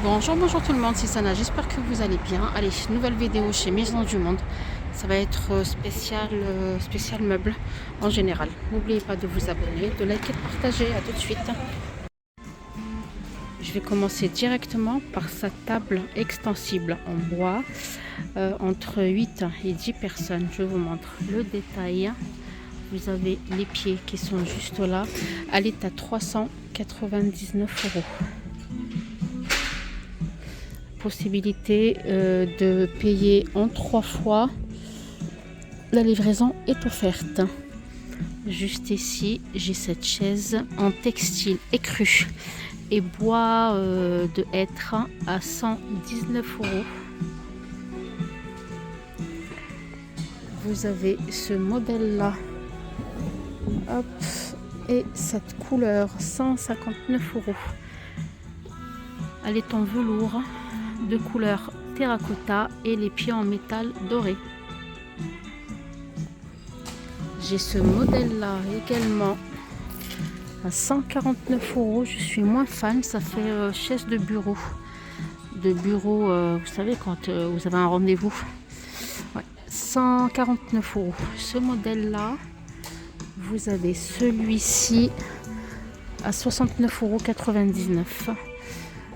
Bonjour tout le monde, c'est Sana, j'espère que vous allez bien. Allez, nouvelle vidéo chez Maison du Monde. Ça va être spécial meuble en général. N'oubliez pas de vous abonner, de liker, de partager. À tout de suite. Je vais commencer directement par sa table extensible en bois. Entre 8 et 10 personnes. Je vous montre le détail. Vous avez les pieds qui sont juste là. Elle est à 399 €. Possibilité de payer en 3 fois. La livraison est offerte. Juste ici, j'ai cette chaise en textile écru et bois de hêtre à 119 €. Vous avez ce modèle là, hop, et cette couleur 159 €. Elle est en velours de couleur terracotta et les pieds en métal doré. J'ai ce modèle là également à 149 €. Je suis moins fan, ça fait chaise de bureau. Vous savez, quand vous avez un rendez-vous. Ouais, 149 €. Ce modèle là, vous avez celui-ci à 69,99 €.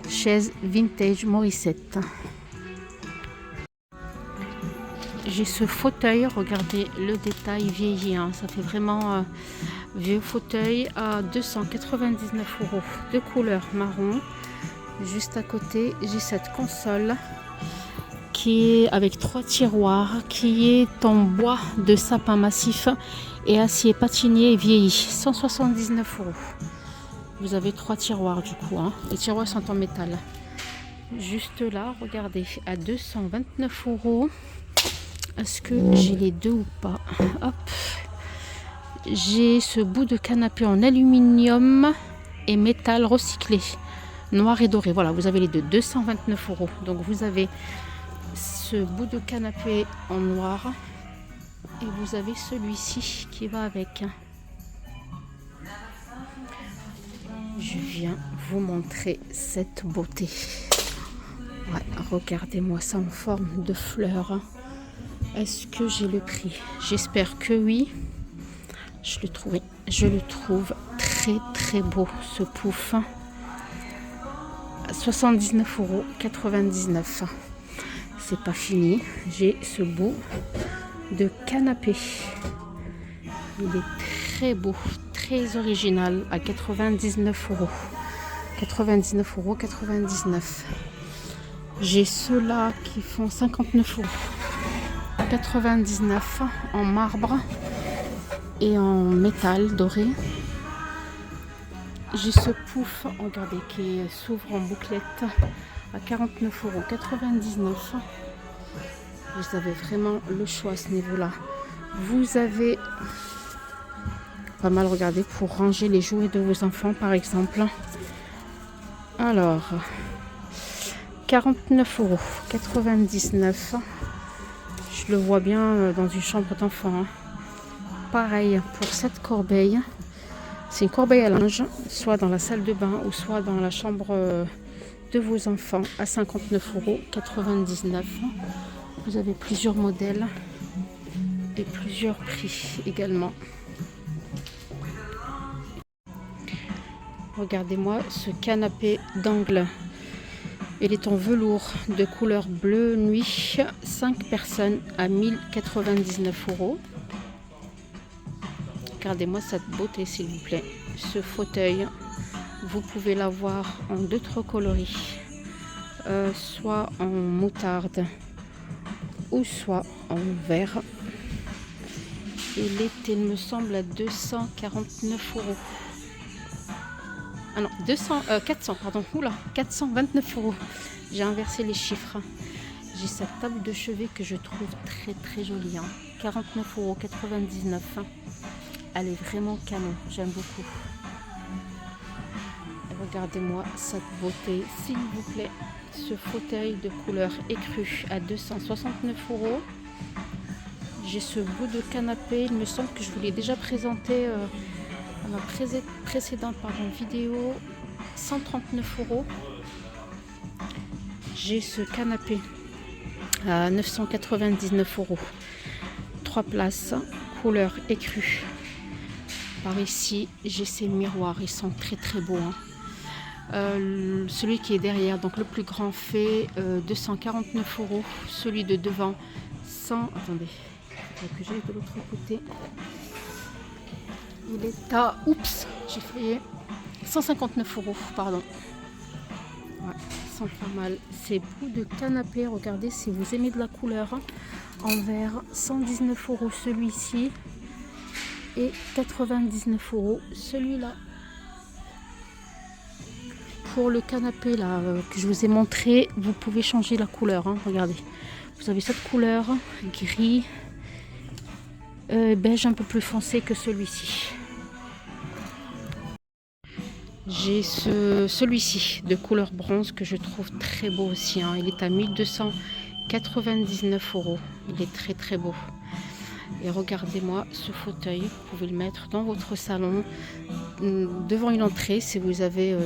Chaise vintage Morissette. J'ai ce fauteuil, regardez le détail vieilli, hein, ça fait vraiment vieux fauteuil à 299 € de couleur marron. Juste à côté, j'ai cette console qui est avec 3 tiroirs, qui est en bois de sapin massif et acier patiné vieilli, 179 €. Vous avez 3 tiroirs du coup, hein. Les tiroirs sont en métal. Juste là, regardez, à 229 €. Est-ce que j'ai les deux ou pas? Hop. J'ai ce bout de canapé en aluminium et métal recyclé, noir et doré. Voilà, vous avez les deux, 229 €. Donc vous avez ce bout de canapé en noir et vous avez celui-ci qui va avec. Je viens vous montrer cette beauté. Ouais, regardez-moi ça en forme de fleur. Est-ce que j'ai le prix? J'espère que oui. Je le trouve très beau, ce pouf. 79,99 €. C'est pas fini. J'ai ce bout de canapé. Il est très beau, très original, à 99 €. 99,99 €. J'ai ceux-là qui font 59 €. 99 € en marbre et en métal doré. J'ai ce pouf, regardez, qui s'ouvre en bouclette à 49,99 €. Vous avez vraiment le choix à ce niveau-là. Vous avez pas mal, regardez, pour ranger les jouets de vos enfants par exemple. Alors, 49,99 €. Je le vois bien dans une chambre d'enfant, hein. Pareil pour cette corbeille. C'est une corbeille à linge, soit dans la salle de bain ou soit dans la chambre de vos enfants, à 59,99 €. Vous avez plusieurs modèles et plusieurs prix également. Regardez-moi ce canapé d'angle. Il est en velours de couleur bleu nuit, 5 personnes à 1099 €. Regardez-moi cette beauté s'il vous plaît. Ce fauteuil, vous pouvez l'avoir en 2 coloris, soit en moutarde ou soit en vert. Il est, il me semble, à 249 €. Ah non, 400, pardon. Oula, 429 €. J'ai inversé les chiffres. J'ai cette table de chevet que je trouve très jolie, hein. 49,99 €. Elle est vraiment canon, j'aime beaucoup. Regardez-moi cette beauté, s'il vous plaît. Ce fauteuil de couleur écru à 269 €. J'ai ce bout de canapé, il me semble que je vous l'ai déjà présenté à ma précédente vidéo. 139 €. J'ai ce canapé à 999 €. 3 places, couleur écrue. Par ici, j'ai ces miroirs, ils sont très très beaux. Celui qui est derrière, donc le plus grand, fait 249 €. Celui de devant, 100. Attendez, il faut que j'aille de l'autre côté. Il est à. Oups, j'ai fait 159 €, pardon. Ouais, ils sont pas mal. Ces bouts de canapé, regardez si vous aimez de la couleur. En vert, 119 € celui-ci. Et 99 € celui-là. Pour le canapé là que je vous ai montré, vous pouvez changer la couleur. Regardez, vous avez cette couleur gris, beige un peu plus foncé que celui-ci. J'ai celui-ci de couleur bronze que je trouve très beau aussi. Il est à 1299 €. Il est très très beau. Et regardez-moi ce fauteuil, vous pouvez le mettre dans votre salon, devant une entrée, si vous avez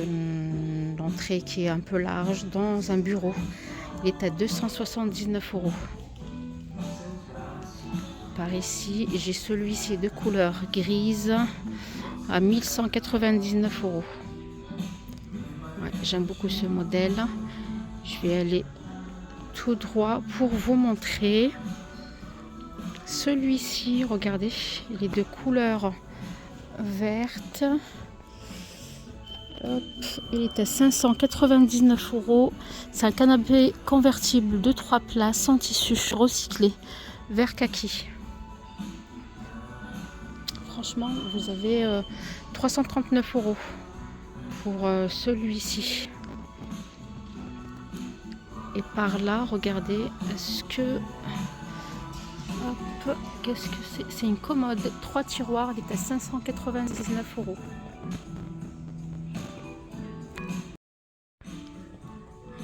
l'entrée qui est un peu large, dans un bureau. Il est à 279 €. Par ici, j'ai celui-ci de couleur grise à 1199 €. Ouais, j'aime beaucoup ce modèle. Je vais aller tout droit pour vous montrer. Celui-ci, regardez, il est de couleur verte. Hop, il est à 599 €. C'est un canapé convertible de 3 places en tissu recyclé, vert kaki. Franchement, vous avez 339 € pour celui-ci. Et par là, regardez, est-ce que... Hop, qu'est-ce que c'est? C'est une commode, 3 tiroirs, il est à 599 €.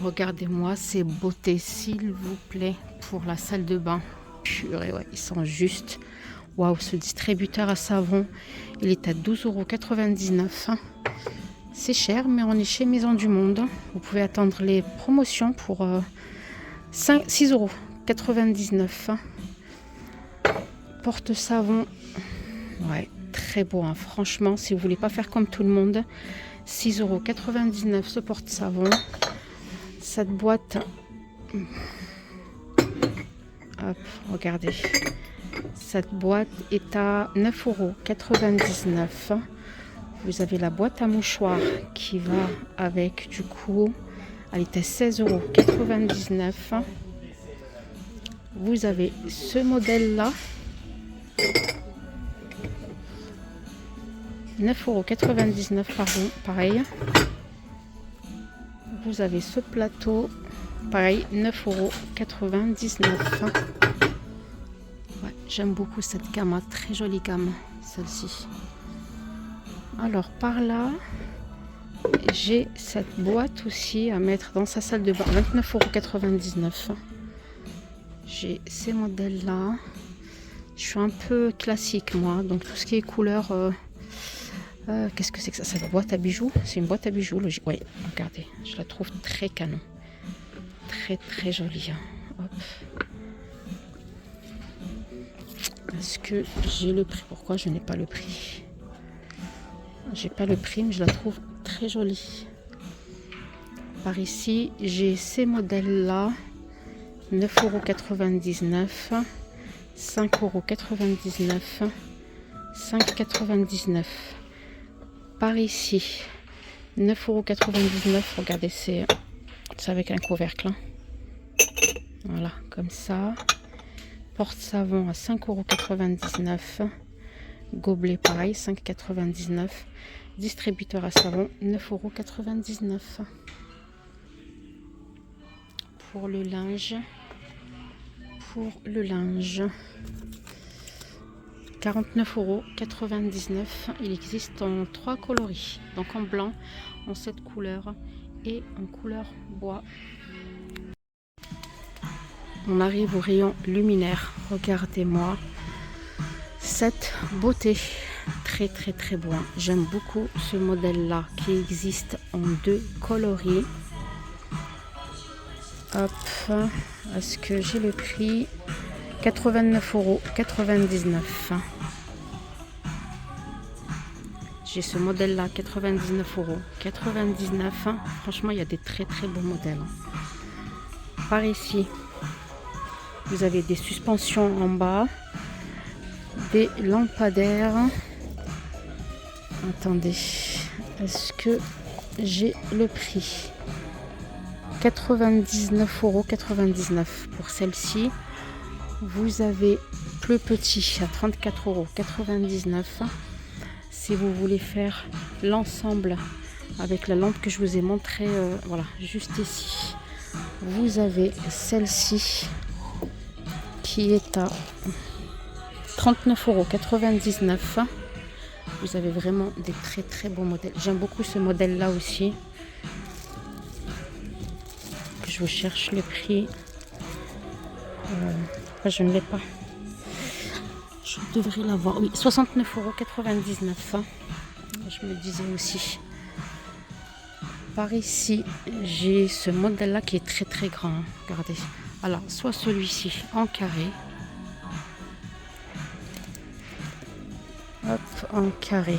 Regardez-moi ces beautés, s'il vous plaît, pour la salle de bain. Purée, ouais, ils sont juste. Waouh, ce distributeur à savon, il est à 12,99 €. C'est cher, mais on est chez Maison du Monde. Vous pouvez attendre les promotions pour 6,99 €. Porte-savon, ouais, très beau. Franchement, si vous voulez pas faire comme tout le monde, 6,99 € ce porte-savon. Cette boîte, hop, regardez. Cette boîte est à 9,99 €. Vous avez la boîte à mouchoirs qui va avec, du coup, elle est à 16,99 €. Vous avez ce modèle-là, 9,99 €, pardon, pareil. Vous avez ce plateau, pareil, 9,99 €. Ouais, j'aime beaucoup cette gamme, très jolie gamme, celle-ci. Alors par là, j'ai cette boîte aussi à mettre dans sa salle de bain, 29,99 €. J'ai ces modèles-là. Je suis un peu classique moi, donc tout ce qui est couleur... qu'est-ce que c'est que ça? C'est une boîte à bijoux? C'est une boîte à bijoux, logique. Oui, regardez, je la trouve très canon. Très très jolie. Hop. Est-ce que j'ai le prix? Pourquoi je n'ai pas le prix? J'ai pas le prix, mais je la trouve très jolie. Par ici, j'ai ces modèles-là. 9,99 €. 5,99 €. 5,99 €. Par ici, 9,99 €. Regardez, c'est avec un couvercle. Voilà, comme ça. Porte-savon à 5,99 €. Gobelet, pareil, 5,99 €. Distributeur à savon, 9,99 €. Pour le linge, 49,99 €. Il existe en 3 coloris, donc en blanc, en cette couleur et en couleur bois. On arrive au rayon luminaire. Regardez-moi cette beauté, très très très beau. J'aime beaucoup ce modèle là qui existe en 2 coloris. Hop, est-ce que j'ai le prix? 89,99 €. J'ai ce modèle là, 99,99 €. Franchement, il y a des très très beaux modèles. Par ici, vous avez des suspensions en bas, des lampadaires. Attendez, est-ce que j'ai le prix? 99,99 € pour celle-ci. Vous avez plus petit à 34,99 € si vous voulez faire l'ensemble avec la lampe que je vous ai montré, voilà, juste ici. Vous avez celle-ci qui est à 39,99 €. Vous avez vraiment des très très beaux modèles. J'aime beaucoup ce modèle là aussi. Je vous cherche le prix. Je ne l'ai pas. Je devrais l'avoir. Oui, 69,99 €. Je me disais aussi. Par ici, j'ai ce modèle là qui est très très grand. Regardez. Alors, soit celui-ci en carré. Hop, en carré.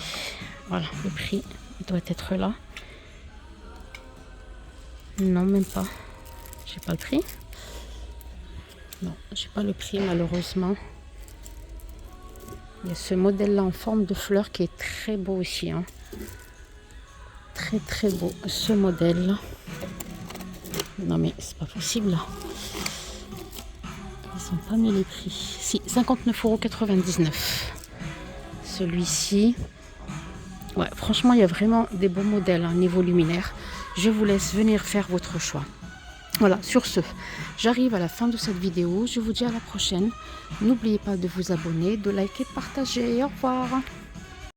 Voilà, le prix doit être là. Non, même pas. J'ai pas le prix. Non, j'ai pas le prix malheureusement. Il y a ce modèle là en forme de fleur qui est très beau aussi. Hein. Très très beau ce modèle. Non mais c'est pas possible là. Ils ont pas mis les prix. Si, 59,99 €. Celui-ci. Ouais, franchement, il y a vraiment des beaux modèles hein, niveau luminaire. Je vous laisse venir faire votre choix. Voilà, sur ce, j'arrive à la fin de cette vidéo. Je vous dis à la prochaine. N'oubliez pas de vous abonner, de liker, de partager. Au revoir.